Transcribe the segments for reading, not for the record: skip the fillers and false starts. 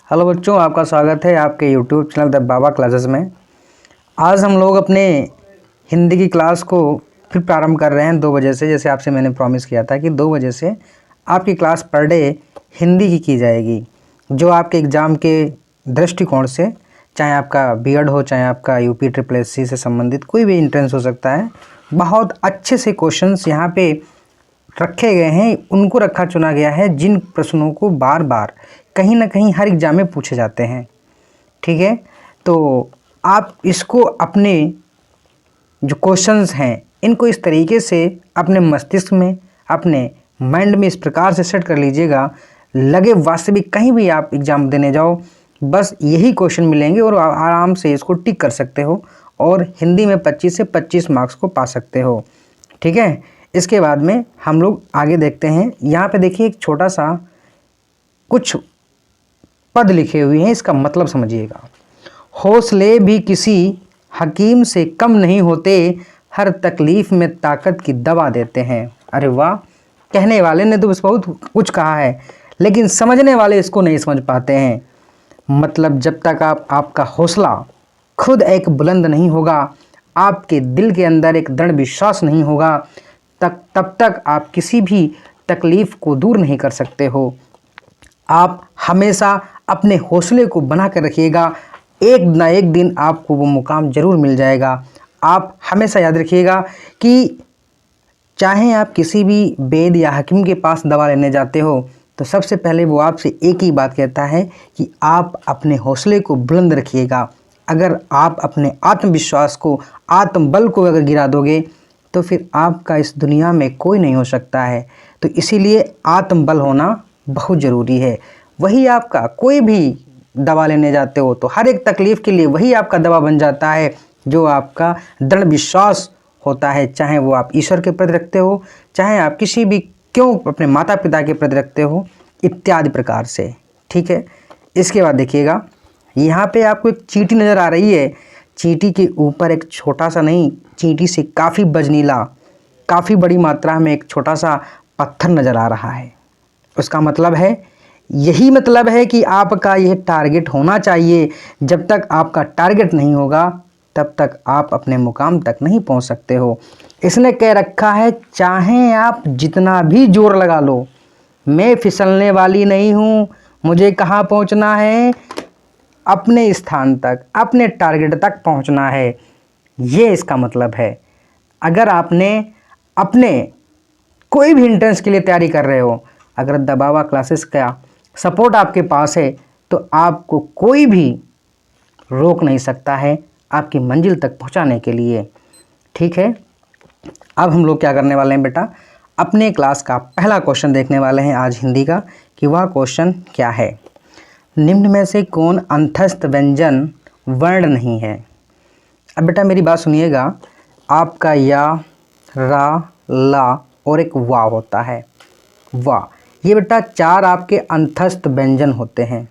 Hello बच्चों, आपका स्वागत है आपके YouTube channel the Baba classes में। आज हम लोग अपने हिंदी की क्लास को फिर प्रारंभ कर रहे हैं 2 बजे से। जैसे आपसे मैंने प्रॉमिस किया था कि 2 बजे से आपकी क्लास पर डे हिंदी की जाएगी, जो आपके एग्ज़ाम के दृष्टिकोण से, चाहे आपका बीएड हो, चाहे आपका यूपी SSSC से संबंधित कोई भी एंट्रेंस हो सकता है, बहुत अच्छे से क्वेश्चंस यहाँ पे रखे गए हैं। उनको रखा चुना गया है जिन प्रश्नों को बार बार कहीं ना कहीं हर एग्जाम में पूछे जाते हैं। ठीक है, तो आप इसको अपने जो क्वेश्चंस हैं इनको इस तरीके से अपने मस्तिष्क में, अपने माइंड में इस प्रकार से सेट कर लीजिएगा, लगे वास्तविक कहीं भी आप एग्ज़ाम देने जाओ बस यही क्वेश्चन मिलेंगे और आराम से इसको टिक कर सकते हो और हिंदी में 25 से 25 मार्क्स को पा सकते हो। ठीक है, इसके बाद में हम लोग आगे देखते हैं। यहाँ पे देखिए एक छोटा सा कुछ पद लिखे हुए हैं, इसका मतलब समझिएगा। हौसले भी किसी हकीम से कम नहीं होते, हर तकलीफ में ताकत की दवा देते हैं। अरे वाह, कहने वाले ने तो बहुत कुछ कहा है, लेकिन समझने वाले इसको नहीं समझ पाते हैं। मतलब जब तक आपका हौसला खुद एक बुलंद नहीं होगा, आपके दिल के अंदर एक दृढ़ विश्वास नहीं होगा, तब तक आप किसी भी तकलीफ़ को दूर नहीं कर सकते हो। आप हमेशा अपने हौसले को बना कर रखिएगा, एक ना एक दिन आपको वो मुकाम ज़रूर मिल जाएगा। आप हमेशा याद रखिएगा कि चाहे आप किसी भी वैद या हकीम के पास दवा लेने जाते हो तो सबसे पहले वो आपसे एक ही बात कहता है कि आप अपने हौसले को बुलंद रखिएगा। अगर आप अपने आत्मविश्वास को, आत्मबल को अगर गिरा दोगे तो फिर आपका इस दुनिया में कोई नहीं हो सकता है। तो इसीलिए आत्मबल होना बहुत ज़रूरी है। वही आपका, कोई भी दवा लेने जाते हो तो हर एक तकलीफ़ के लिए वही आपका दवा बन जाता है, जो आपका दृढ़ विश्वास होता है। चाहे वो आप ईश्वर के प्रति रखते हो, चाहे आप किसी भी अपने माता पिता के प्रति रखते हो, इत्यादि प्रकार से। ठीक है, इसके बाद देखिएगा, यहाँ पे आपको एक चींटी नज़र आ रही है। चींटी के ऊपर एक छोटा सा नहीं, चींटी से काफ़ी बजनीला, काफ़ी बड़ी मात्रा में एक छोटा सा पत्थर नज़र आ रहा है। उसका मतलब है, यही मतलब है कि आपका यह टारगेट होना चाहिए। जब तक आपका टारगेट नहीं होगा तब तक आप अपने मुकाम तक नहीं पहुंच सकते हो। इसने कह रखा है, चाहे आप जितना भी जोर लगा लो, मैं फिसलने वाली नहीं हूँ। मुझे कहाँ पहुँचना है? अपने स्थान तक, अपने टारगेट तक पहुँचना है। ये इसका मतलब है। अगर आपने अपने कोई भी एंट्रेंस के लिए तैयारी कर रहे हो, अगर द बाबा क्लासेस का सपोर्ट आपके पास है तो आपको कोई भी रोक नहीं सकता है आपकी मंजिल तक पहुंचाने के लिए। ठीक है, अब हम लोग क्या करने वाले हैं बेटा, अपने क्लास का पहला क्वेश्चन देखने वाले हैं आज हिंदी का, कि वह क्वेश्चन क्या है। निम्न में से कौन अंतस्थ व्यंजन वर्ण नहीं है? अब बेटा मेरी बात सुनिएगा, आपका या, रा, ला और एक वाह होता है। वाह, ये बेटा 4 आपके अंतस्थ व्यंजन होते हैं।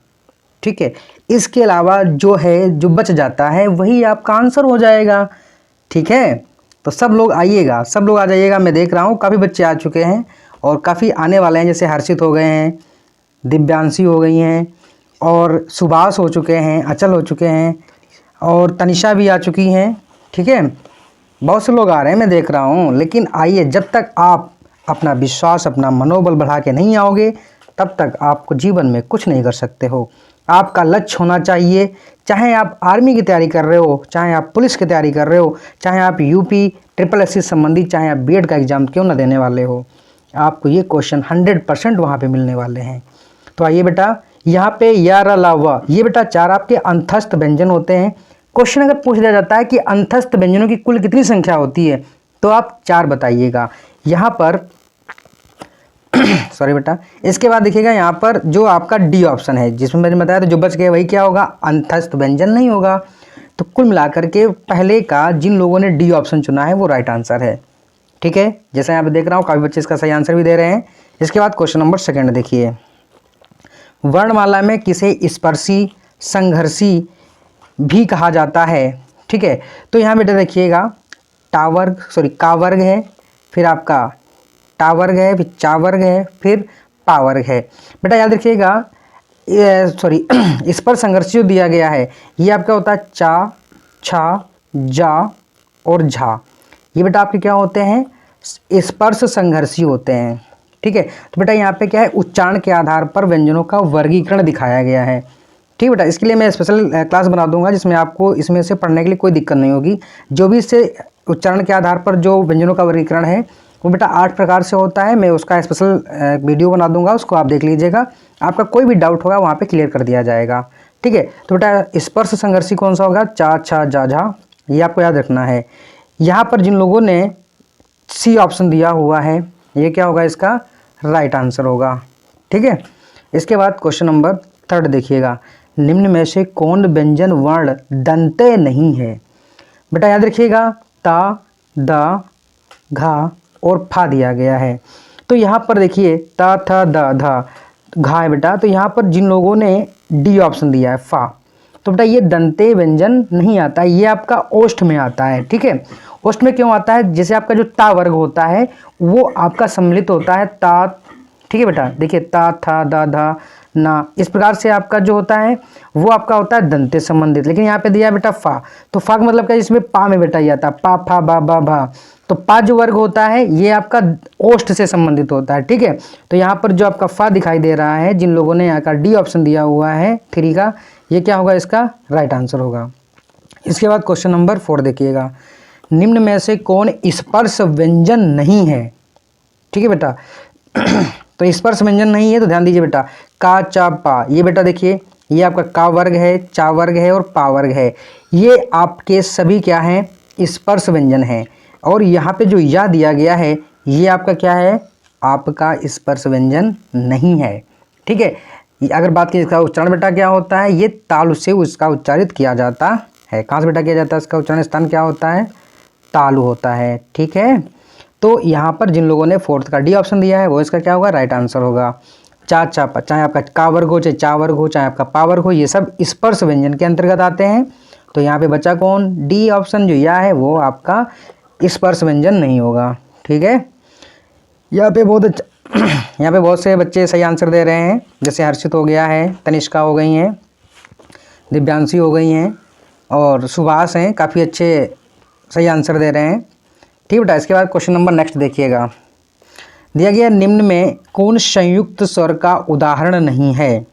ठीक है, इसके अलावा जो है, जो बच जाता है वही आपका आंसर हो जाएगा। ठीक है, तो सब लोग आइएगा, सब लोग आ जाइएगा। मैं देख रहा हूँ काफ़ी बच्चे आ चुके हैं और काफ़ी आने वाले हैं। जैसे हर्षित हो गए हैं, दिव्यांशी हो गई हैं, और सुभाष हो चुके हैं, अचल हो चुके हैं, और तनिषा भी आ चुकी हैं। ठीक है, बहुत से लोग आ रहे हैं, मैं देख रहा हूँ। लेकिन आइए, जब तक आप अपना विश्वास, अपना मनोबल बढ़ा के नहीं आओगे तब तक आपको जीवन में कुछ नहीं कर सकते हो। आपका लक्ष्य होना चाहिए, चाहे आप आर्मी की तैयारी कर रहे हो, चाहे आप पुलिस की तैयारी कर रहे हो, चाहे आप यूपी SSSC संबंधित, चाहे आप बीएड का एग्ज़ाम क्यों ना देने वाले हो, आपको ये क्वेश्चन 100% वहाँ पे मिलने वाले हैं। तो आइए बेटा, यहाँ पे या, रा, ला, वा, ये बेटा 4 आपके अंतस्थ व्यंजन होते हैं। क्वेश्चन अगर पूछ दिया जाता है कि अंतस्थ व्यंजनों की कुल कितनी संख्या होती है, तो आप 4 बताइएगा। यहाँ पर सॉरी बेटा, इसके बाद देखिएगा यहाँ पर जो आपका डी ऑप्शन है, जिसमें मैंने बताया, तो जो बच गया वही क्या होगा, अंतस्थ व्यंजन नहीं होगा। तो कुल मिलाकर के पहले का जिन लोगों ने डी ऑप्शन चुना है वो राइट आंसर है। ठीक है, जैसा यहाँ पे देख रहा हूँ काफ़ी बच्चे इसका सही आंसर भी दे रहे हैं। इसके बाद क्वेश्चन नंबर 2 देखिए, वर्णमाला में किसे स्पर्शी संघर्षी भी कहा जाता है? ठीक है, तो यहाँ बेटा देखिएगा, का वर्ग है, फिर आपका टा वर्ग है, फिर चा वर्ग है, फिर पा वर्ग है। बेटा याद रखिएगा, सॉरी स्पर्श संघर्ष जो दिया गया है ये आपका होता है चा, छा, जा और झा। ये बेटा आपके क्या होते हैं, स्पर्श संघर्षी होते हैं। ठीक है, तो बेटा यहाँ पे क्या है, उच्चारण के आधार पर व्यंजनों का वर्गीकरण दिखाया गया है। ठीक है बेटा, इसके लिए मैं स्पेशल क्लास बना दूंगा जिसमें आपको इसमें से पढ़ने के लिए कोई दिक्कत नहीं होगी। जो भी इससे उच्चारण के आधार पर जो व्यंजनों का वर्गीकरण है वो बेटा 8 प्रकार से होता है। मैं उसका स्पेशल वीडियो बना दूंगा, उसको आप देख लीजिएगा। आपका कोई भी डाउट होगा वहाँ पे क्लियर कर दिया जाएगा। ठीक है, तो बेटा स्पर्श संघर्षी कौन सा होगा, चा, छा, जा, झा, ये आपको याद रखना है। यहाँ पर जिन लोगों ने सी ऑप्शन दिया हुआ है ये क्या होगा, इसका राइट आंसर होगा। ठीक है, इसके बाद क्वेश्चन नंबर 3 देखिएगा, निम्न में से कौन व्यंजन वर्ण दंते नहीं है। बेटा याद रखिएगा, ता, दा, घा और फा दिया गया है। तो यहाँ पर देखिए ता, था, दा, धा, घा है बेटा, तो यहाँ पर जिन लोगों ने डी ऑप्शन दिया है फा, तो बेटा ये दंते व्यंजन नहीं आता, ये आपका ओष्ठ में आता है। ठीक है, ओष्ठ में क्यों आता है, जैसे आपका जो ता वर्ग होता है वो आपका सम्मिलित होता है ता। ठीक है बेटा, देखिए ता, था, दा, धा, ना, इस प्रकार से आपका जो होता है वो आपका होता है दंते संबंधित। लेकिन यहाँ पे दिया बेटा फा, तो फा का मतलब क्या, इसमें पा में बेटा ये आता है पा, फा, बा, बा, भा, तो पा जो वर्ग होता है ये आपका ओष्ठ से संबंधित होता है। ठीक है, तो यहाँ पर जो आपका फा दिखाई दे रहा है, जिन लोगों ने यहाँ का डी ऑप्शन दिया हुआ है 3 का, ये क्या होगा, इसका राइट आंसर होगा। इसके बाद क्वेश्चन नंबर 4 देखिएगा, निम्न में से कौन स्पर्श व्यंजन नहीं है। ठीक है बेटा, तो स्पर्श व्यंजन नहीं है तो ध्यान दीजिए बेटा, का, चा, पा, ये बेटा देखिए ये आपका का वर्ग है, चा वर्ग है और पा वर्ग है, ये आपके सभी क्या हैं, स्पर्श व्यंजन है। और यहाँ पे जो या दिया गया है ये आपका क्या है, आपका स्पर्श व्यंजन नहीं है। ठीक है, अगर बात की इसका उच्चारण बेटा क्या होता है, ये तालु से उसका उच्चारित किया जाता है। कहाँ से बेटा किया जाता है, इसका उच्चारण स्थान क्या होता है, तालु होता है। ठीक है, तो यहाँ पर जिन लोगों ने 4th का डी ऑप्शन दिया है वो इसका क्या होगा, राइट आंसर होगा। चा, चा, पा, चाहे आपका का वर्ग हो, चाहे चा वर्ग हो, चाहे आपका पा वर्ग हो, ये सब स्पर्श व्यंजन के अंतर्गत आते हैं। तो यहाँ पे बचा कौन, डी ऑप्शन जो या है वो आपका स्पर्श व्यंजन नहीं होगा। ठीक है, यहाँ पे बहुत अच्छा यहाँ पे बहुत से बच्चे सही आंसर दे रहे हैं, जैसे हर्षित हो गया है, तनिष्का हो गई हैं, दिव्यांशी हो गई हैं और सुभाष हैं, काफ़ी अच्छे सही आंसर दे रहे हैं। ठीक बेटा, इसके बाद क्वेश्चन नंबर नेक्स्ट देखिएगा, दिया गया निम्न में कौन संयुक्त स्वर का उदाहरण नहीं है।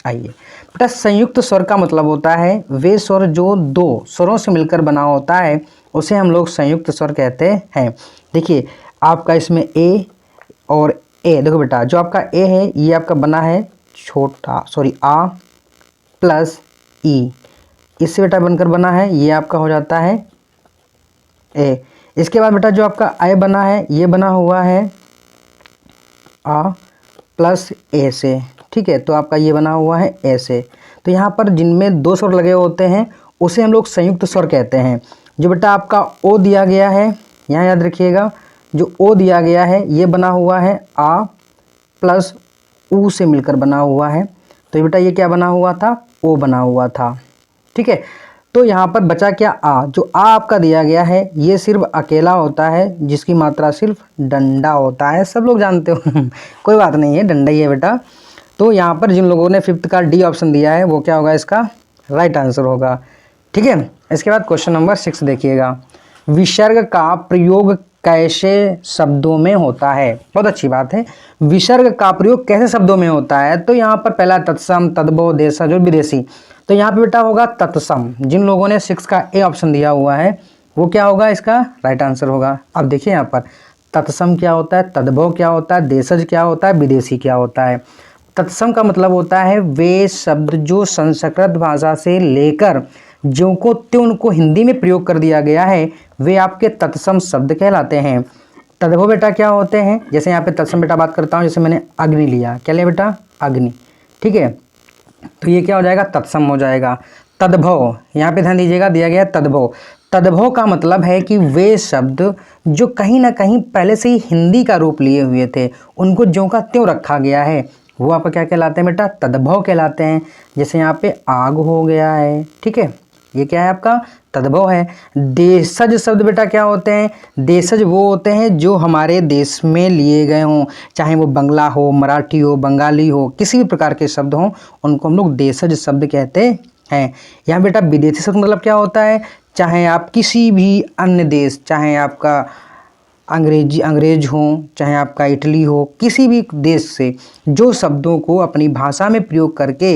आइए बेटा, संयुक्त स्वर का मतलब होता है वे स्वर जो 2 स्वरों से मिलकर बना होता है उसे हम लोग संयुक्त स्वर कहते हैं। देखिए आपका इसमें ए और ए, देखो बेटा जो आपका ए है ये आपका बना है आ प्लस ई, इससे बेटा बनकर बना है, ये आपका हो जाता है ए। इसके बाद बेटा जो आपका आई बना है ये बना हुआ है आ प्लस ए से। ठीक है, तो आपका ये बना हुआ है ए से। तो यहाँ पर जिनमें 2 स्वर लगे होते हैं उसे हम लोग संयुक्त स्वर कहते हैं। जो बेटा आपका ओ दिया गया है, यहाँ याद रखिएगा, जो ओ दिया गया है ये बना हुआ है आ प्लस ऊ से मिलकर बना हुआ है। तो ये बेटा ये क्या बना हुआ था, ओ बना हुआ था। ठीक है, तो यहाँ पर बचा क्या, आ। जो आ आपका दिया गया है ये सिर्फ अकेला होता है, जिसकी मात्रा सिर्फ डंडा होता है, सब लोग जानते हो कोई बात नहीं है, डंडा ही है बेटा। तो यहाँ पर जिन लोगों ने 5th का डी ऑप्शन दिया है वो क्या होगा, इसका राइट आंसर होगा। ठीक है, इसके बाद क्वेश्चन नंबर 6 देखिएगा, विसर्ग का प्रयोग कैसे शब्दों में होता है। बहुत अच्छी बात है, विसर्ग का प्रयोग कैसे शब्दों में होता है। तो यहाँ पर पहला तत्सम, तद्भव, देशज और विदेशी। तो यहाँ पे बेटा होगा तत्सम। जिन लोगों ने 6 का ए ऑप्शन दिया हुआ है वो क्या होगा, इसका राइट आंसर होगा। अब देखिए यहाँ पर तत्सम क्या होता है, तद्भव क्या होता है, देशज क्या होता है, विदेशी क्या होता है। तत्सम का मतलब होता है वे शब्द जो संस्कृत भाषा से लेकर ज्यों को त्यों उनको हिंदी में प्रयोग कर दिया गया है वे आपके तत्सम शब्द कहलाते हैं। तद्भव बेटा क्या होते हैं, जैसे यहाँ पे तत्सम बेटा बात करता हूँ, जैसे मैंने अग्नि लिया, क्या लिया बेटा, अग्नि। ठीक है, तो ये क्या हो जाएगा, तत्सम हो जाएगा। तद्भव, यहाँ पे ध्यान दीजिएगा, दिया गया तद्भव। तद्भव का मतलब है कि वे शब्द जो कहीं ना कहीं पहले से ही हिंदी का रूप लिए हुए थे उनको ज्यों का त्यों रखा गया है वो आपका क्या कहलाते हैं बेटा, तद्भव कहलाते हैं। जैसे यहाँ पे आग हो गया है, ठीक है, ये क्या है आपका तद्भव है। देशज शब्द बेटा क्या होते हैं, देशज वो होते हैं जो हमारे देश में लिए गए हों, चाहे वो बंगला हो, मराठी हो, बंगाली हो, किसी भी प्रकार के शब्द हों उनको हम लोग देशज शब्द कहते हैं। यहाँ बेटा विदेशी शब्द मतलब क्या होता है, चाहे आप किसी भी अन्य देश, चाहे आपका अंग्रेज हो, चाहे आपका इटली हो, किसी भी देश से जो शब्दों को अपनी भाषा में प्रयोग करके,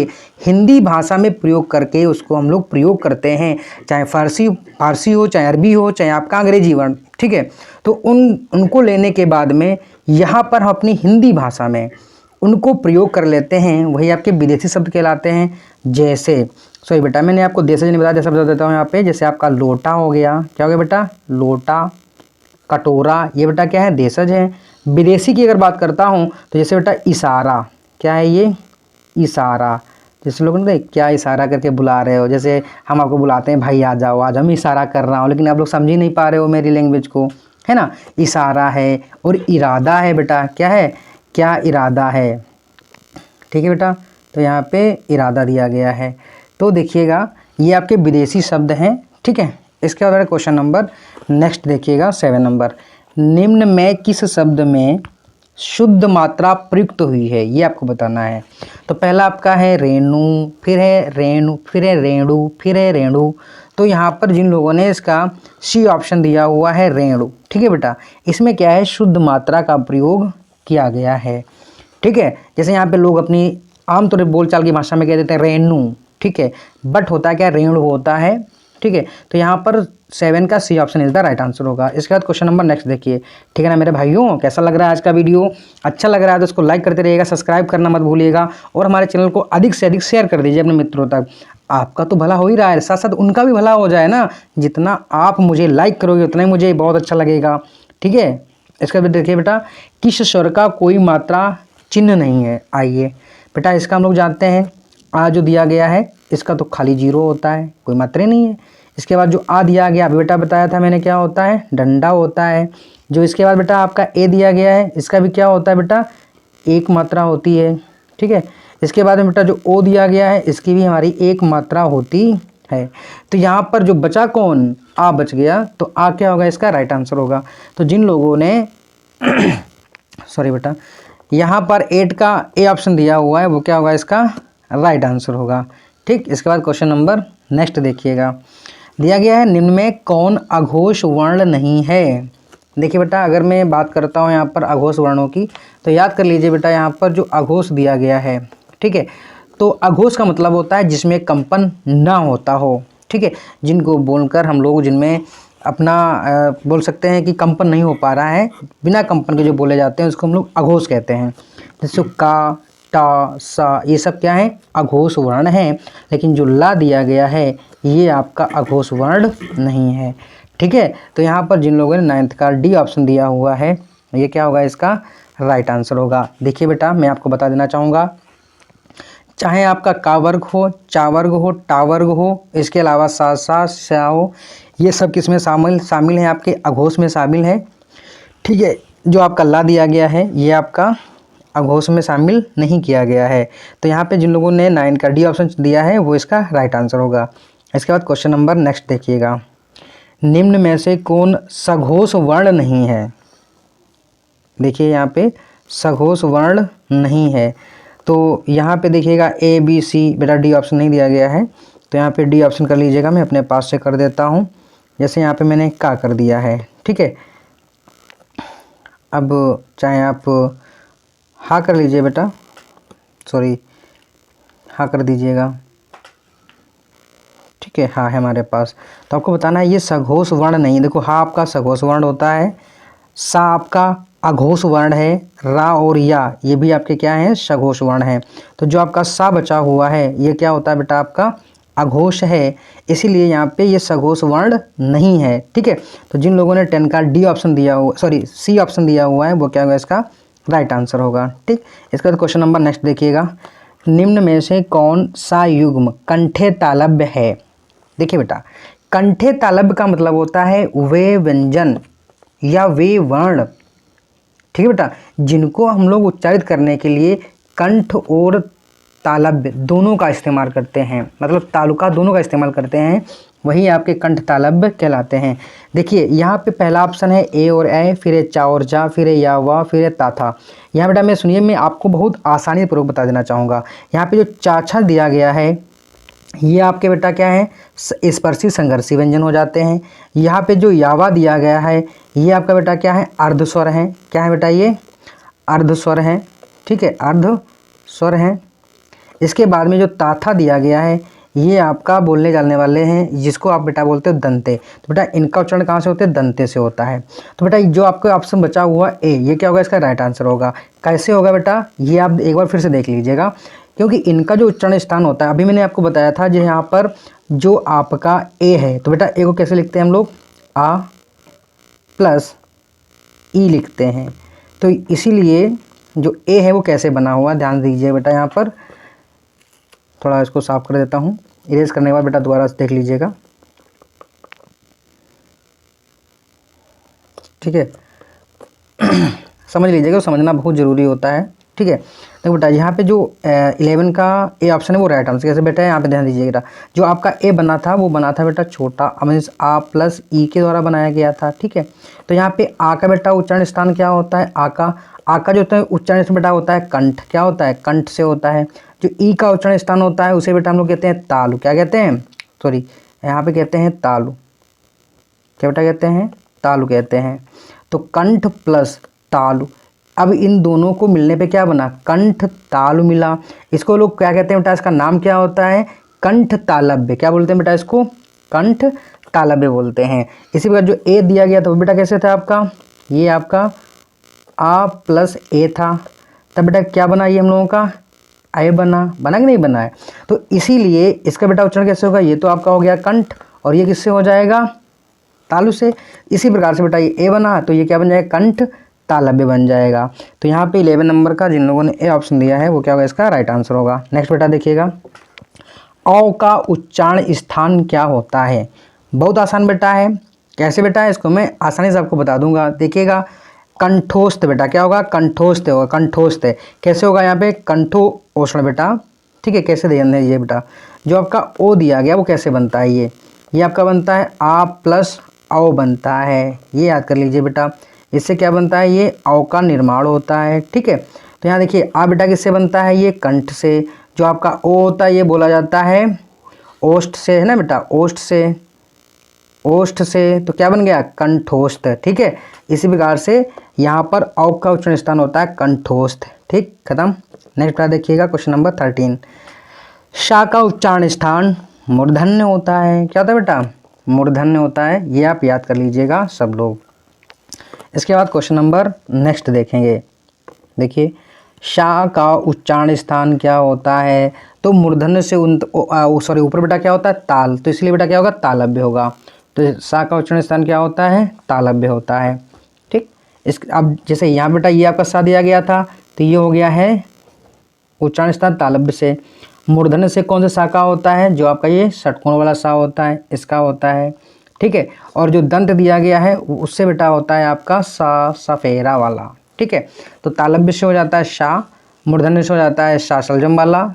हिंदी भाषा में प्रयोग करके उसको हम लोग प्रयोग करते हैं, चाहे फारसी हो, चाहे अरबी हो, चाहे आपका अंग्रेजी वर्ण, ठीक है। तो उनको लेने के बाद में यहाँ पर हम अपनी हिंदी भाषा में उनको प्रयोग कर लेते हैं, वही आपके विदेशी शब्द कहलाते हैं। जैसे सॉरी बेटा मैंने आपको देशज नहीं बताया, जैसे बता देता हूँ यहाँ पे, जैसे आपका लोटा हो गया, क्या हो गया बेटा लोटा, कटोरा, ये बेटा क्या है देशज है। विदेशी की अगर बात करता हूँ तो जैसे बेटा इशारा, क्या है ये इशारा, जैसे लोग ना क्या इशारा करके बुला रहे हो, जैसे हम आपको बुलाते हैं भाई आ जाओ, आज हम इशारा कर रहा हूँ, लेकिन आप लोग समझ ही नहीं पा रहे हो मेरी लैंग्वेज को, है ना। इशारा है। और इरादा है बेटा, क्या है, क्या इरादा है, ठीक है बेटा। तो यहाँ पे इरादा दिया गया है। तो देखिएगा ये आपके विदेशी शब्द हैं, ठीक है। इसके बाद क्वेश्चन नंबर नेक्स्ट देखिएगा 7 नंबर, निम्न में किस शब्द में शुद्ध मात्रा प्रयुक्त हुई है, ये आपको बताना है। तो पहला आपका है रेणु, फिर है रेणु, फिर है रेणु, फिर है रेणु। तो यहाँ पर जिन लोगों ने इसका सी ऑप्शन दिया हुआ है रेणु, ठीक है बेटा, इसमें क्या है शुद्ध मात्रा का प्रयोग किया गया है, ठीक है। जैसे यहाँ पे लोग अपनी आमतौर पर बोलचाल की भाषा में कह देते हैं रेणु, ठीक है, बट होता है क्या रेणु होता है, ठीक है। तो यहाँ पर 7 का C option is the right answer होगा। इसके बाद क्वेश्चन नंबर नेक्स्ट देखिए, ठीक है ना मेरे भाइयों। कैसा लग रहा है आज का वीडियो, अच्छा लग रहा है तो उसको लाइक करते रहिएगा, सब्सक्राइब करना मत भूलिएगा, और हमारे चैनल को अधिक से अधिक शेयर कर दीजिए अपने मित्रों तक। आपका तो भला हो ही रहा है, साथ साथ उनका भी भला हो जाए ना। जितना आप मुझे लाइक करोगे उतना ही मुझे बहुत अच्छा लगेगा, ठीक है। इसके बाद देखिए बेटा, किस स्वर का कोई मात्रा चिन्ह नहीं है। आइए बेटा इसका हम लोग जानते हैं, आ जो दिया गया है इसका तो खाली जीरो होता है, कोई मात्रा नहीं है। इसके बाद जो आ दिया गया अभी बेटा बताया था मैंने, क्या होता है डंडा होता है। जो इसके बाद बेटा आपका ए दिया गया है इसका भी क्या होता है बेटा एक मात्रा होती है, ठीक है। इसके बाद में बेटा जो ओ दिया गया है इसकी भी हमारी एक मात्रा होती है। तो यहाँ पर जो बचा कौन, आ बच गया, तो आ क्या होगा इसका राइट आंसर होगा। तो जिन लोगों ने सॉरी बेटा यहाँ पर 8 का ए ऑप्शन दिया हुआ है वो क्या होगा इसका राइट आंसर होगा, ठीक। इसके बाद क्वेश्चन नंबर नेक्स्ट देखिएगा, दिया गया है निम्न में कौन अघोष वर्ण नहीं है। देखिए बेटा अगर मैं बात करता हूँ यहाँ पर अघोष वर्णों की, तो याद कर लीजिए बेटा यहाँ पर जो अघोष दिया गया है, ठीक है, तो अघोष का मतलब होता है जिसमें कंपन ना होता हो, ठीक है। जिनको बोलकर हम लोग जिनमें अपना बोल सकते हैं कि कंपन नहीं हो पा रहा है, बिना कंपन के जो बोले जाते हैं उसको हम लोग अघोष कहते हैं। जैसे का, टा, सा, ये सब क्या है अघोष वर्ण है। लेकिन जो ला दिया गया है ये आपका अघोष वर्ण नहीं है, ठीक है। तो यहाँ पर जिन लोगों ने 9th का डी ऑप्शन दिया हुआ है ये क्या होगा इसका राइट आंसर होगा। देखिए बेटा मैं आपको बता देना चाहूँगा, चाहे आपका का वर्ग हो, चा वर्ग हो, टा वर्ग हो, इसके अलावा सा सा स्या हो, ये सब किसमें शामिल है आपके अघोष में शामिल है, ठीक है। जो आपका ला दिया गया है ये आपका अघोष में शामिल नहीं किया गया है। तो यहाँ पे जिन लोगों ने 9 का डी ऑप्शन दिया है वो इसका राइट आंसर होगा। इसके बाद क्वेश्चन नंबर नेक्स्ट देखिएगा, निम्न में से कौन सघोष वर्ण नहीं है। देखिए यहाँ पे सघोष वर्ण नहीं है, तो यहाँ पे देखिएगा ए बी सी, बेटा डी ऑप्शन नहीं दिया गया है, तो यहाँ पे डी ऑप्शन कर लीजिएगा, मैं अपने पास से कर देता हूँ। जैसे यहाँ पे मैंने का कर दिया है, ठीक है। अब चाहे आप हाँ कर लीजिए बेटा, सॉरी हाँ कर दीजिएगा, ठीक है, हाँ है हमारे पास। तो आपको बताना है ये सघोष वर्ण नहीं। देखो हाँ आपका सघोष वर्ण होता है, सा आपका अघोष वर्ण है, रा और या ये भी आपके क्या हैं सघोष वर्ण है। तो जो आपका सा बचा हुआ है ये क्या होता है बेटा आपका अघोष है, इसीलिए यहाँ पे ये सघोष वर्ण नहीं है, ठीक है। तो जिन लोगों ने 10 का डी ऑप्शन दिया हुआ, सॉरी सी ऑप्शन दिया हुआ है वो क्या होगा इसका राइट आंसर होगा, ठीक। इसका क्वेश्चन नंबर नेक्स्ट देखिएगा, निम्न में से कौन सा युग्म कंठे तालव्य है। देखिए बेटा कंठे तालव्य का मतलब होता है वे व्यंजन या वे वर्ण, ठीक है बेटा, जिनको हम लोग उच्चारित करने के लिए कंठ और तालव्य दोनों का इस्तेमाल करते हैं, मतलब तालुका दोनों का इस्तेमाल करते हैं, वही आपके कंठ तालव्य कहलाते हैं। देखिए यहाँ पे पहला ऑप्शन है ए और ए, फिर है चा और जा, फिर है या वा, फिर है ता था। यहाँ बेटा मैं सुनिए, मैं आपको बहुत आसानी पूर्वक बता देना चाहूँगा। यहाँ पे जो चाछा दिया गया है ये आपके बेटा क्या है, स्पर्शी संघर्षी व्यंजन हो जाते हैं। यहाँ पे जो यावा दिया गया है ये आपका बेटा क्या है, अर्ध स्वर है। क्या है बेटा, ये अर्ध स्वर है, ठीक है, अर्ध स्वर है। इसके बाद में जो ताथा दिया गया है ये आपका बोलने चालने वाले हैं, जिसको आप बेटा बोलते हो दंते। तो बेटा इनका उच्चारण कहाँ से होते हैं, दंते से होता है। तो बेटा जो आपको ऑप्शन बचा हुआ ए, ये क्या होगा, इसका राइट आंसर होगा। कैसे होगा बेटा, ये आप एक बार फिर से देख लीजिएगा, क्योंकि इनका जो उच्चारण स्थान होता है, अभी मैंने आपको बताया था जो यहाँ पर जो आपका ए है, तो बेटा ए को कैसे लिखते हैं हम लोग, आ प्लस ई लिखते हैं। तो इसीलिए जो ए है वो कैसे बना हुआ, ध्यान दीजिए बेटा। यहाँ पर थोड़ा इसको साफ कर देता हूँ, इरेज करने के बाद बेटा दोबारा देख लीजिएगा, ठीक है। समझ लीजिएगा, समझना बहुत ज़रूरी होता है, ठीक है। तो बेटा यहाँ पे जो 11 का ए ऑप्शन है वो राइट आंसर कैसे बेटा है, यहाँ पे ध्यान दीजिएगा बेटा। जो आपका ए बना था वो बना था बेटा छोटा, मीन्स आ प्लस ई के द्वारा बनाया गया था, ठीक है। तो यहाँ पे आ का बेटा उच्चारण स्थान क्या होता है, आ का जो होता है उच्चारण स्थान बेटा होता है कंठ, क्या होता है, कंठ से होता है। जो ई का उच्चारण स्थान होता है उसे बेटा हम लोग कहते हैं तालु, क्या कहते हैं, सॉरी यहाँ पे कहते हैं तालु, क्या बेटा कहते हैं, तालु कहते हैं। तो कंठ प्लस तालु, अब इन दोनों को मिलने पे क्या बना, कंठ तालु मिला। इसको लोग क्या कहते हैं बेटा, इसका नाम क्या होता है, कंठ तालव्य। क्या बोलते हैं बेटा इसको, कंठ तालव्य बोलते हैं। इसी प्रकार जो ए दिया गया था वो बेटा कैसे था आपका, ये आपका आ प्लस ए था, तब बेटा क्या बना, ये हम लोगों का आय बना कि नहीं बना है। तो इसीलिए इसका बेटा उच्चारण कैसे होगा, ये तो आपका हो गया कंठ, और ये किससे हो जाएगा, तालु से। इसी प्रकार से बेटा ये ए बना, तो ये क्या बन जाएगा, कंठ तालव्य बन जाएगा। तो यहाँ पे 11 नंबर का जिन लोगों ने ए ऑप्शन दिया है वो क्या होगा, इसका राइट आंसर होगा। नेक्स्ट बेटा देखिएगा, औ का उच्चारण स्थान क्या होता है। बहुत आसान बेटा है। कैसे बेटा है, इसको मैं आसानी से आपको बता दूंगा, देखिएगा। कंठोस्थ बेटा क्या होगा, कंठोस्थ होगा, कंठोस्थ है। कैसे होगा, यहाँ पे कंठो ओष्ण बेटा, ठीक है। कैसे ध्यान दीजिए बेटा, जो आपका ओ दिया गया वो कैसे बनता है, ये आपका बनता है आ प्लस औ बनता है, ये याद कर लीजिए बेटा। इससे क्या बनता है, ये औ का निर्माण होता है, ठीक है। तो यहाँ देखिए आ बेटा किससे बनता है, ये कंठ से। जो आपका ओ होता है ये बोला जाता है ओष्ठ से, है ना बेटा, ओष्ठ से, ओष्ठ से। तो क्या बन गया, कंठोस्थ, ठीक है। इसी प्रकार से यहाँ पर औ का उच्चारण स्थान होता है कंठोस्थ, ठीक, खत्म। नेक्स्ट बेटा देखिएगा क्वेश्चन नंबर 13, शा का उच्चारण स्थान मूर्धन्य होता है। क्या होता है बेटा, मूर्धन्य होता है, ये आप याद कर लीजिएगा सब लोग। इसके बाद क्वेश्चन नंबर नेक्स्ट देखेंगे। देखिए शा का उच्चारण स्थान क्या होता है, तो मूर्धन्य से सॉरी ऊपर बेटा क्या होता है, ताल, तो इसलिए बेटा क्या होगा, तालव्य होगा। तो शा का उच्चारण स्थान क्या होता है, तालव्य होता है, ठीक। इस अब जैसे यहाँ बेटा ये आपका सा दिया गया था, तो ये हो गया है उच्चारण स्थान तालव्य से। मूर्धन्य से कौन सा सा का होता है, जो आपका ये षटकोण वाला सा होता है, इसका होता है, ठीक है। और जो दंत दिया गया है उससे बेटा होता है आपका सा सफेरा वाला, ठीक है। तो तालव्य से हो जाता है शा, मूर्धन्य से हो जाता है शा सलजम वाला,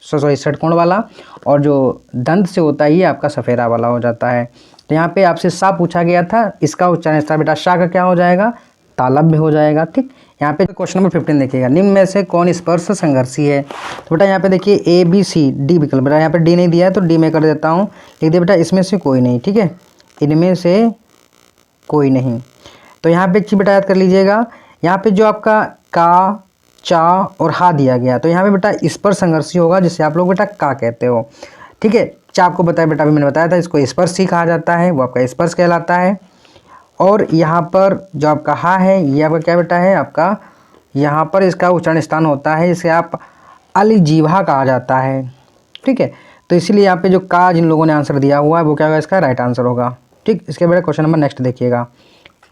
सॉरी षटकोण वाला, और जो दंत से होता है ये आपका सफेरा वाला हो जाता है। तो यहाँ पे आपसे सा पूछा गया था, इसका उच्चारण स्थान बेटा शा का क्या हो जाएगा, तालव्य हो जाएगा, ठीक। यहाँ पे क्वेश्चन नंबर 15 देखिएगा, निम्न में से कौन स्पर्श संघर्षी है। तो बेटा यहाँ पे देखिए ए बी सी डी विकल्प, बेटा यहाँ पे डी नहीं दिया है तो डी में कर देता हूँ, लिख दिया बेटा इसमें से कोई नहीं, ठीक है, इनमें से कोई नहीं। तो यहाँ पे एक चीज बेटा याद कर लीजिएगा, यहाँ पे जो आपका का, चा और हा दिया गया, तो यहाँ पे बेटा स्पर्श संघर्षी होगा, जिसे आप लोग बेटा का कहते हो, ठीक है। चा आपको बताया बेटा, अभी मैंने बताया था, इसको स्पर्श ही कहा जाता है, वो आपका स्पर्श कहलाता है। और यहाँ पर जो आपका हा है ये आपका क्या बेटा है, आपका यहाँ पर इसका उच्चारण स्थान होता है, इसे आप अलिजीवा कहा जाता है, ठीक है। तो इसीलिए यहाँ पे जो का जिन लोगों ने आंसर दिया हुआ है वो क्या होगा, इसका राइट आंसर होगा, ठीक। इसके बाद क्वेश्चन नंबर नेक्स्ट देखिएगा,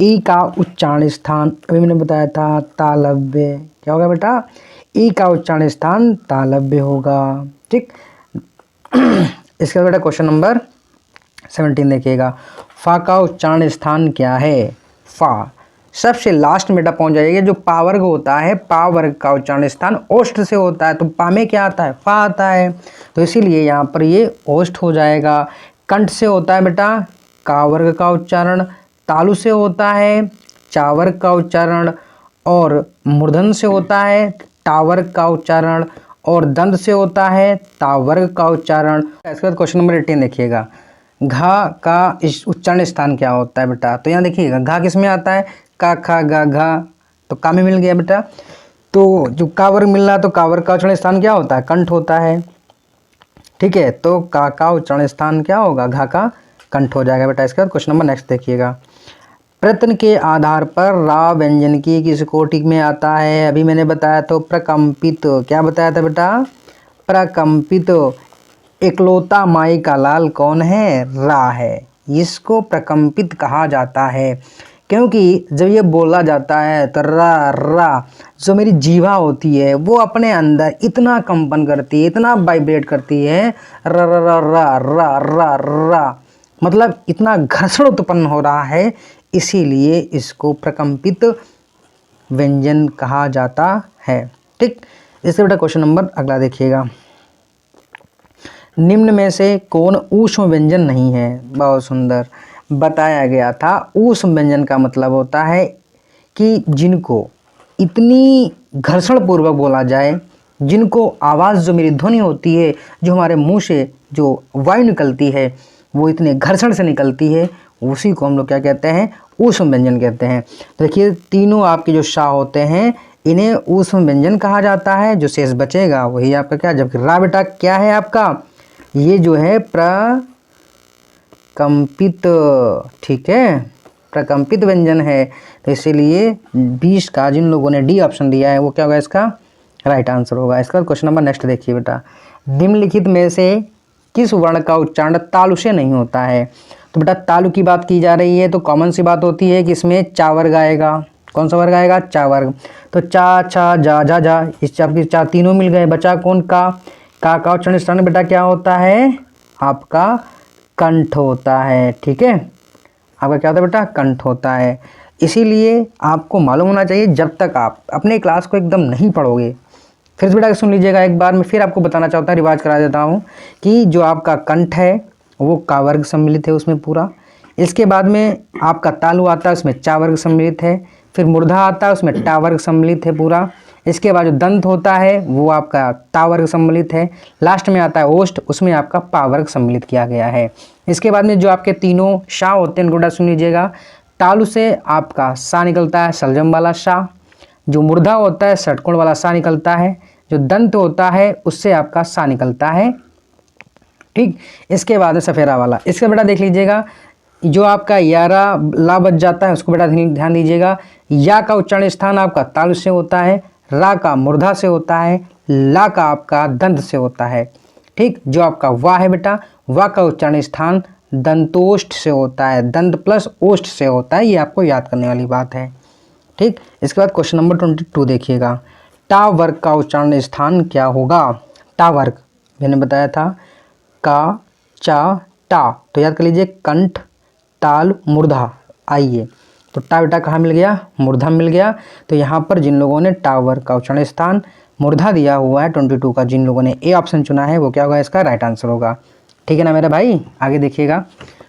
ई का उच्चारण स्थान, अभी मैंने बताया था तालव्य, क्या होगा बेटा, ई का उच्चारण स्थान तालव्य होगा, ठीक। इसके बाद बेटा क्वेश्चन नंबर 17 देखिएगा, फा का उच्चारण स्थान क्या है, फा सबसे लास्ट में बेटा पहुंच जाइएगा। जो पा वर्ग होता है, पा वर्ग का उच्चारण स्थान ओष्ठ से होता है, तो पा में क्या आता है, फा आता है, तो इसीलिए यहाँ पर ये ओष्ठ हो जाएगा। कंठ से होता है बेटा का वर्ग का उच्चारण, तालु से होता है चा वर्ग का उच्चारण, और मूर्धन से होता है टा वर्ग का उच्चारण, और दंत से होता है ता वर्ग का उच्चारण। इसके बाद क्वेश्चन नंबर 18 देखिएगा, घा का इस उच्चारण स्थान क्या होता है बेटा। तो यहाँ देखिएगा घा किस में आता है, का खा गा घा, तो का में मिल गया बेटा। तो जो का वर्ग मिल रहा है, तो का वर्ग का उच्चारण स्थान क्या होता है, कंठ होता है। ठीक है, तो का उच्चारण स्थान क्या होगा, घा का कंठ हो जाएगा बेटा। इसके बाद क्वेश्चन नंबर नेक्स्ट देखिएगा, प्रत्यय के आधार पर रा व्यंजन की किस कोटि में आता है। अभी मैंने बताया तो प्रकंपित, क्या बताया था बेटा, प्रकंपित। इकलौता माई का लाल कौन है, रा है, इसको प्रकंपित कहा जाता है। क्योंकि जब ये बोला जाता है तो रा रा, जो मेरी जीवा होती है वो अपने अंदर इतना कंपन करती है, इतना वाइब्रेट करती है, रा रा रा रा रा रा रा, मतलब इतना घर्षण उत्पन्न हो रहा है, इसीलिए इसको प्रकंपित व्यंजन कहा जाता है। ठीक, इससे बेटा क्वेश्चन नंबर अगला देखिएगा, निम्न में से कौन ऊष्म व्यंजन नहीं है। बहुत सुंदर बताया गया था। ऊष्म व्यंजन का मतलब होता है कि जिनको इतनी घर्षण पूर्वक बोला जाए, जिनको आवाज़ जो मेरी ध्वनि होती है, जो हमारे मुंह से जो वायु निकलती है वो इतने घर्षण से निकलती है, उसी को हम लोग क्या कहते हैं, ऊष्म व्यंजन कहते हैं। तो देखिए तीनों आपके जो शा होते हैं इन्हें ऊष्म व्यंजन कहा जाता है। जो शेष बचेगा वही आपका क्या, जबकि रा बेटा क्या है आपका, ये जो है प्रकंपित। ठीक है, प्रकंपित व्यंजन है, तो इसीलिए 20 का जिन लोगों ने डी ऑप्शन दिया है वो क्या होगा, इसका राइट आंसर होगा। इसका क्वेश्चन नंबर नेक्स्ट देखिए बेटा, निम्नलिखित में से किस वर्ण का उच्चारण तालु से नहीं होता है। तो बेटा तालु की बात की जा रही है, तो कॉमन सी बात होती है कि इसमें चा वर्ग आएगा। कौन सा वर्ग आएगा, चा वर्ग। तो चा छा जा जा जा, इस आपकी चार तीनों मिल गए, बचा कौन, का उच्चारण स्थान बेटा क्या होता है, आपका कंठ होता है। ठीक है, आपका क्या होता है बेटा, कंठ होता है। इसीलिए आपको मालूम होना चाहिए, जब तक आप अपने क्लास को एकदम नहीं पढ़ोगे, फिर से बेटा सुन लीजिएगा एक बार, मैं फिर आपको बताना चाहता हूँ, रिवाज करा देता हूँ कि जो आपका कंठ है वो का वर्ग सम्मिलित है उसमें पूरा। इसके बाद में आपका तालु आता है, उसमें चा वर्ग सम्मिलित है। फिर मूर्धा आता है, उसमें टा वर्ग सम्मिलित है पूरा। इसके बाद जो दंत होता है वो आपका ता वर्ग सम्मिलित है। लास्ट में आता है ओष्ठ, उसमें आपका पा वर्ग सम्मिलित किया गया है। इसके बाद में जो आपके तीनों शा होते हैं उनको सुन लीजिएगा, तालु से आपका सा निकलता है, सलजम वाला शा। जो मूर्धा होता है षटकोण वाला सा निकलता है। जो दंत होता है उससे आपका सा निकलता है। ठीक, इसके बाद है सफेरा वाला। इसका बेटा देख लीजिएगा, जो आपका यारा ला बच जाता है उसको बेटा ध्यान दीजिएगा। या का उच्चारण स्थान आपका तालु से होता है, रा का मूर्धा से होता है, ला का आपका दंत से होता है। ठीक, जो आपका वाह है बेटा, वाह का उच्चारण स्थान दंतोष्ठ से होता है, दंत प्लस ओष्ठ से होता है, ये आपको याद करने वाली बात है। ठीक, इसके बाद क्वेश्चन नंबर 22 देखिएगा, टा वर्ग का उच्चारण स्थान क्या होगा। टा वर्ग मैंने बताया था का चा टा, तो याद कर लीजिए कंठ ताल मूर्धा। आइए, तो टा बेटा कहाँ मिल गया, मूर्धा मिल गया। तो यहाँ पर जिन लोगों ने टा वर्ग का उच्चारण स्थान मूर्धा दिया हुआ है 22 का, जिन लोगों ने ए ऑप्शन चुना है वो क्या होगा, इसका राइट आंसर होगा। ठीक है ना मेरा भाई, आगे देखिएगा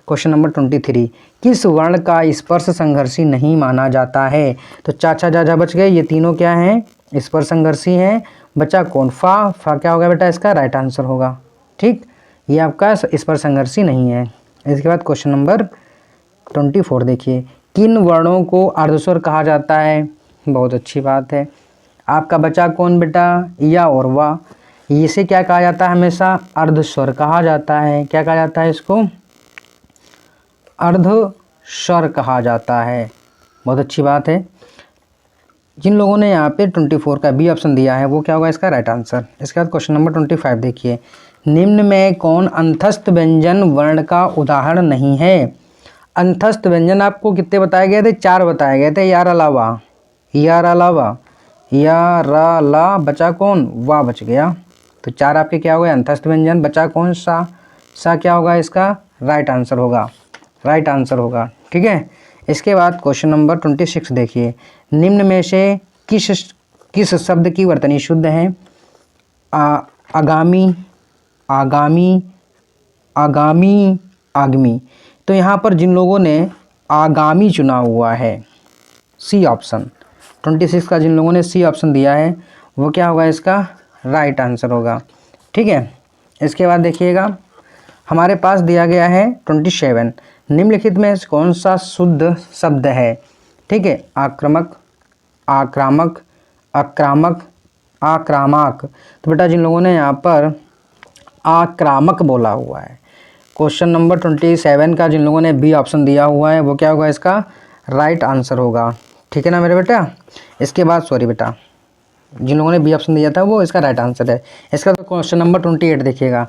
क्वेश्चन नंबर 23, किस वर्ण का स्पर्श संघर्षी नहीं माना जाता है। तो चा छा जा जा बच गए, ये तीनों क्या हैं, स्पर्श संघर्षी हैं। बचा कौन, फा। फा क्या होगा बेटा, इसका राइट आंसर होगा। ठीक, ये आपका स्पर्श संघर्षी नहीं है। इसके बाद क्वेश्चन नंबर 24 देखिए, किन वर्णों को अर्धस्वर कहा जाता है। बहुत अच्छी बात है। आपका बचा कौन बेटा, या और वाह। इसे क्या कहा जाता है, हमेशा अर्धस्वर कहा जाता है। क्या कहा जाता है इसको, अर्धस्वर कहा जाता है। बहुत अच्छी बात है। जिन लोगों ने यहाँ पे 24 का बी ऑप्शन दिया है वो क्या होगा, इसका राइट आंसर। इसके बाद क्वेश्चन नंबर 25 देखिए, निम्न में कौन अंतस्थ व्यंजन वर्ण का उदाहरण नहीं है। अंतस्थ व्यंजन आपको कितने बताए गए थे, 4 बताए गए थे। यार अलावा, यार अलावा, या रा ला, बचा कौन, वाह बच गया। तो 4 आपके क्या हो गए, अंतस्थ व्यंजन। बचा कौन, सा। सा क्या होगा, इसका राइट आंसर होगा, राइट आंसर होगा। ठीक है, इसके बाद क्वेश्चन नंबर 26 देखिए, निम्न में से किस शब्द की वर्तनी शुद्ध है? आगामी, आगामी, आगामी, आगमी। तो यहाँ पर जिन लोगों ने आगामी चुना हुआ है, सी ऑप्शन 26 का जिन लोगों ने सी ऑप्शन दिया है वो क्या होगा, इसका राइट आंसर होगा। ठीक है, इसके बाद देखिएगा हमारे पास दिया गया है 27, निम्नलिखित में कौन सा शुद्ध शब्द है? ठीक है, आक्रामक, आक्रामक, आक्रामक, आक्रामक। तो बेटा जिन लोगों ने यहाँ पर आक्रामक बोला हुआ है, क्वेश्चन नंबर 27 का जिन लोगों ने बी ऑप्शन दिया हुआ है वो क्या होगा, इसका राइट आंसर होगा। ठीक है ना मेरे बेटा। इसके बाद सॉरी बेटा, जिन लोगों ने बी ऑप्शन दिया था वो इसका राइट आंसर है। इसका तो क्वेश्चन नंबर 28 देखिएगा,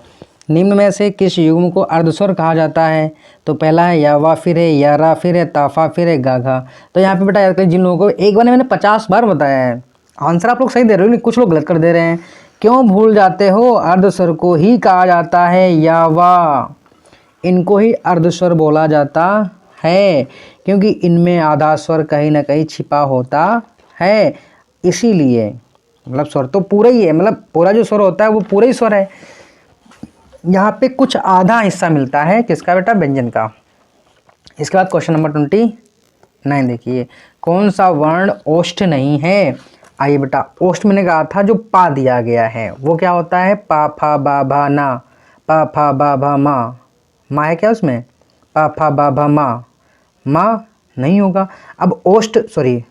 निम्न में से किस युग्म को अर्धस्वर कहा जाता है? तो पहला है या वा, फिर है या रा, फिर है ताफा, फिर है गाघा। तो यहाँ पे बेटा याद करिए, जिन लोगों को एक बार मैंने 50 बार बताया है, आंसर आप लोग सही दे रहे हो लेकिन कुछ लोग गलत कर दे रहे हैं। क्यों भूल जाते हो? अर्धस्वर को ही कहा जाता है या वा, इनको ही अर्धस्वर बोला जाता है क्योंकि इनमें आधा स्वर कहीं ना कहीं छिपा होता है, इसीलिए मतलब स्वर तो पूरा ही है, मतलब पूरा जो स्वर होता है वो पूरा ही स्वर है। यहाँ पे कुछ आधा हिस्सा मिलता है किसका बेटा? व्यंजन का। इसके बाद क्वेश्चन नंबर 29 देखिए, कौन सा वर्ण ओष्ठ नहीं है? आइए बेटा, ओष्ठ मैंने कहा था जो पा दिया गया है वो क्या होता है? पा फा बा भा ना, पा फा बा भा मा है क्या उसमें? पा फा बा भा मा नहीं होगा। अब ओष्ठ, सॉरी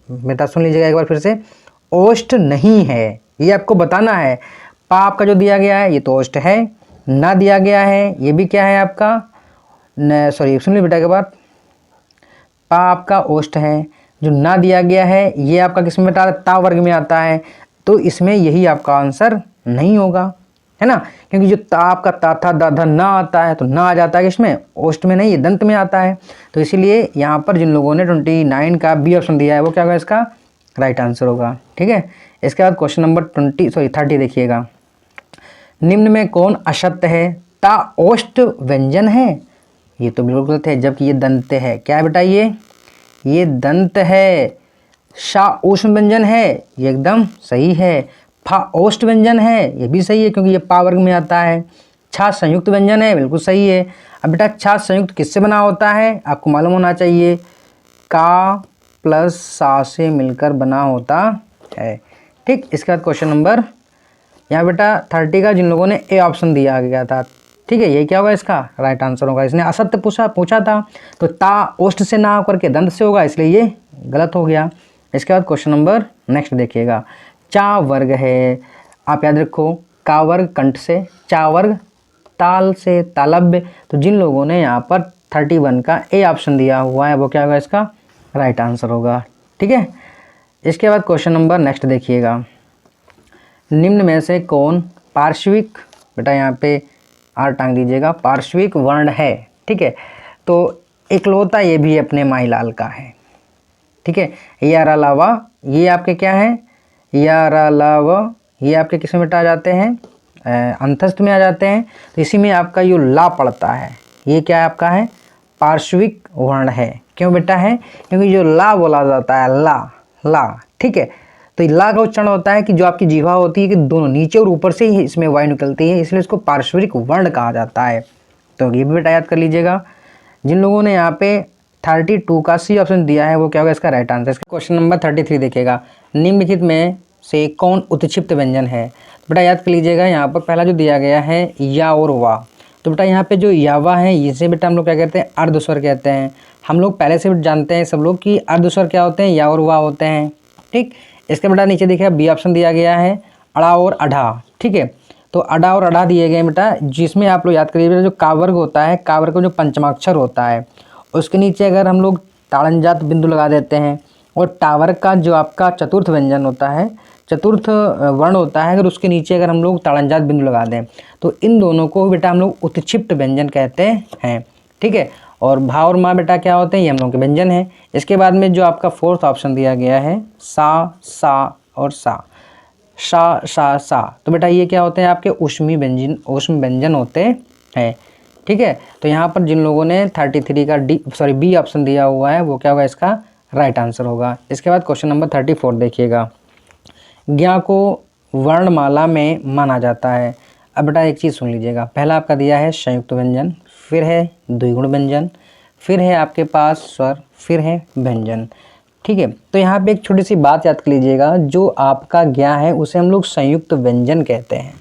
बेटा सुन लीजिएगा एक बार फिर से, ओष्ठ नहीं है ये आपको बताना है। पा आपका जो दिया गया है ये तो ओष्ठ है, ना दिया गया है ये भी क्या है आपका, सॉरी सुन लीजिए बेटा के बाद, पा आपका ओष्ठ है, जो ना दिया गया है ये आपका किस में बेटा? ता वर्ग में आता है, तो इसमें यही आपका आंसर नहीं होगा, है ना, क्योंकि जो ता आपका ता था दा धा ना आता है तो ना आ जाता है किसमें? ओष्ठ में नहीं, ये दंत में आता है। तो इसीलिए यहाँ पर जिन लोगों ने 29 का बी ऑप्शन दिया है वो क्या होगा, इसका राइट आंसर होगा। ठीक है, इसके बाद क्वेश्चन नंबर 30 देखिएगा, निम्न में कौन अशक्त है? ता ओष्ठ व्यंजन है, ये तो बिल्कुल गलत है जबकि ये दंत है। क्या है बेटा? ये दंत है। शा ऊष्म व्यंजन है, ये एकदम सही है। फा ओष्ठ व्यंजन है, ये भी सही है क्योंकि ये पा वर्ग में आता है। छा संयुक्त व्यंजन है, बिल्कुल सही है। अब बेटा छा संयुक्त किससे बना होता है आपको मालूम होना चाहिए, का प्लस सा से मिलकर बना होता है। ठीक, इसके बाद क्वेश्चन नंबर यहाँ बेटा 30 का जिन लोगों ने ए ऑप्शन दिया गया था, ठीक है, ये क्या होगा, इसका राइट आंसर होगा। इसने असत्य पूछा था तो ता ओष्ठ से ना होकर के दंत से होगा, इसलिए ये गलत हो गया। इसके बाद क्वेश्चन नंबर नेक्स्ट देखिएगा, चा वर्ग है, आप याद रखो का वर्ग कंठ से, चा वर्ग ताल से तालब्य। तो जिन लोगों ने यहाँ पर 31 का ए ऑप्शन दिया हुआ है वो क्या होगा, इसका राइट आंसर होगा। ठीक है, इसके बाद क्वेश्चन नंबर नेक्स्ट देखिएगा, निम्न में से कौन पार्श्विक, बेटा यहाँ पे आर टांग दीजिएगा, पार्श्विक वर्ण है। ठीक है, तो इकलौता ये भी अपने माहीलाल का है। ठीक है, यार अलावा ये आपके क्या है, यार अलावा ये आपके किस में बेटा आ जाते हैं, अंतस्थ में आ जाते हैं। तो इसी में आपका यो ला पड़ता है, ये क्या है आपका है, पार्श्विक वर्ण है। क्यों बेटा है? क्योंकि जो ला बोला जाता है ला, ठीक है, तो ला का उच्चारण होता है कि जो आपकी जीवा होती है कि दोनों नीचे और ऊपर से ही इसमें वायु निकलती है, इसलिए इसको पार्श्विक वर्ण कहा जाता है। तो ये भी बेटा याद कर लीजिएगा। जिन लोगों ने यहाँ पे 32 का सी ऑप्शन दिया है वो क्या होगा, इसका राइट आंसर। इसका क्वेश्चन नंबर 33 देखिएगा, निम्नलिखित में से कौन उत्क्षिप्त व्यंजन है? बेटा याद कर लीजिएगा, यहाँ पर पहला जो दिया गया है या और वा, तो बेटा यहाँ पे जो यावा है इसे बेटा हम लोग क्या कहते हैं, अर्धस्वर कहते हैं। हम लोग पहले से जानते हैं सब लोग कि अर्धस्वर क्या होते हैं, या और वा होते हैं। ठीक, इसके बेटा नीचे देखिए बी ऑप्शन दिया गया है, अड़ा और अढ़ा। ठीक है, तो अड़ा और अढ़ा दिए गए बेटा, जिसमें आप लोग याद करिए जो कावर्ग होता है, कावर्ग का जो पंचमाक्षर होता है उसके नीचे अगर हम लोग ताड़नजात बिंदु लगा देते हैं, और टावर का जो आपका चतुर्थ व्यंजन होता है, चतुर्थ वर्ण होता है, अगर उसके नीचे अगर हम लोग ताड़नजात बिंदु लगा दें तो इन दोनों को बेटा हम लोग उत्क्षिप्त व्यंजन कहते हैं। ठीक है, और भा और माँ बेटा क्या होते हैं, ये हम लोग के व्यंजन हैं। इसके बाद में जो आपका फोर्थ ऑप्शन दिया गया है सा और सा, तो बेटा ये क्या होते हैं आपके ऊष्मी व्यंजन होते हैं। ठीक है। तो यहाँ पर जिन लोगों ने 33 का बी ऑप्शन दिया हुआ है वो क्या होगा, इसका राइट आंसर होगा। इसके बाद क्वेश्चन नंबर 34 देखिएगा। ज्ञ को वर्णमाला में माना जाता है। अब बेटा एक चीज़ सुन लीजिएगा, पहला आपका दिया है संयुक्त व्यंजन, फिर है द्विगुण व्यंजन, फिर है आपके पास स्वर, फिर है व्यंजन। ठीक है। तो यहाँ पे एक छोटी सी बात याद कर लीजिएगा, जो आपका ज्ञ है उसे हम लोग संयुक्त व्यंजन कहते हैं।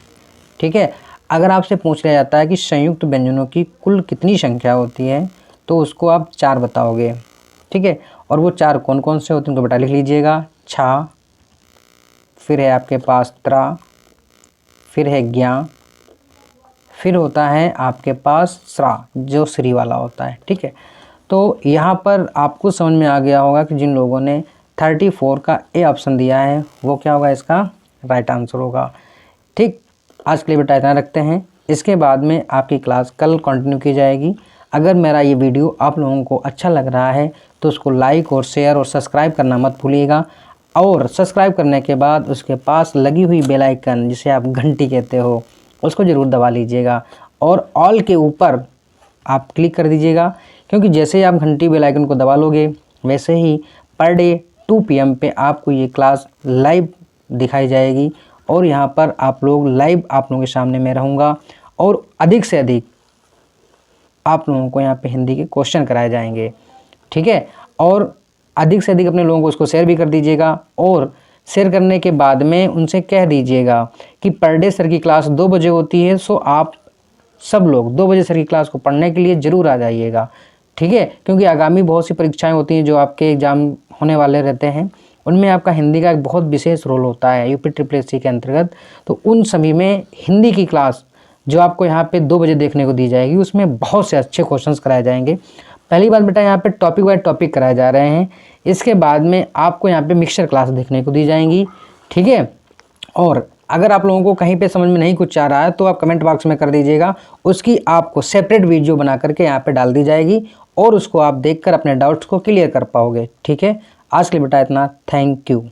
ठीक है। अगर आपसे पूछ लिया जाता है कि संयुक्त व्यंजनों की कुल कितनी संख्या होती है, तो उसको आप 4 बताओगे। ठीक है। और वो 4 कौन कौन से होते हैं उनको बेटा लिख लीजिएगा। छा, फिर है आपके पास त्रा, फिर है ज्ञ, फिर होता है आपके पास स्रा जो श्री वाला होता है। ठीक है। तो यहाँ पर आपको समझ में आ गया होगा कि जिन लोगों ने 34 का ए ऑप्शन दिया है वो क्या होगा, इसका राइट आंसर होगा। ठीक। आज के लिए बेटा इतना रखते हैं। इसके बाद में आपकी क्लास कल कंटिन्यू की जाएगी। अगर मेरा ये वीडियो आप लोगों को अच्छा लग रहा है तो उसको लाइक और शेयर और सब्सक्राइब करना मत भूलिएगा। और सब्सक्राइब करने के बाद उसके पास लगी हुई बेल आइकन जिसे आप घंटी कहते हो उसको ज़रूर दबा लीजिएगा और ऑल के ऊपर आप क्लिक कर दीजिएगा, क्योंकि जैसे ही आप घंटी बेल आइकन को दबा लोगे वैसे ही पर डे 2 PM पे आपको ये क्लास लाइव दिखाई जाएगी और यहाँ पर आप लोग लाइव आप लोगों के सामने मैं रहूँगा और अधिक से अधिक आप लोगों को यहाँ पे हिंदी के क्वेश्चन कराए जाएंगे। ठीक है। और अधिक से अधिक अपने लोगों को उसको शेयर भी कर दीजिएगा और शेयर करने के बाद में उनसे कह दीजिएगा कि पर डे सर की क्लास 2 बजे होती है, सो आप सब लोग 2 बजे सर की क्लास को पढ़ने के लिए ज़रूर आ जाइएगा। ठीक है। क्योंकि आगामी बहुत सी परीक्षाएं होती हैं जो आपके एग्ज़ाम होने वाले रहते हैं, उनमें आपका हिंदी का एक बहुत विशेष रोल होता है यूपी SSSC के अंतर्गत। तो उन सभी में हिंदी की क्लास जो आपको यहाँ पे 2 बजे देखने को दी जाएगी उसमें बहुत से अच्छे क्वेश्चंस कराए जाएंगे। पहली बात बेटा यहाँ पे टॉपिक वाइज टॉपिक कराए जा रहे हैं। इसके बाद में आपको यहाँ पे मिक्सचर क्लास देखने को दी जाएंगी। ठीक है। और अगर आप लोगों को कहीं पे समझ में नहीं कुछ आ रहा है तो आप कमेंट बॉक्स में कर दीजिएगा, उसकी आपको सेपरेट वीडियो बना करके यहाँ पे डाल दी जाएगी और उसको आप देखकर अपने डाउट्स को क्लियर कर पाओगे। ठीक है। आज के लिए बेटा इतना, थैंक यू।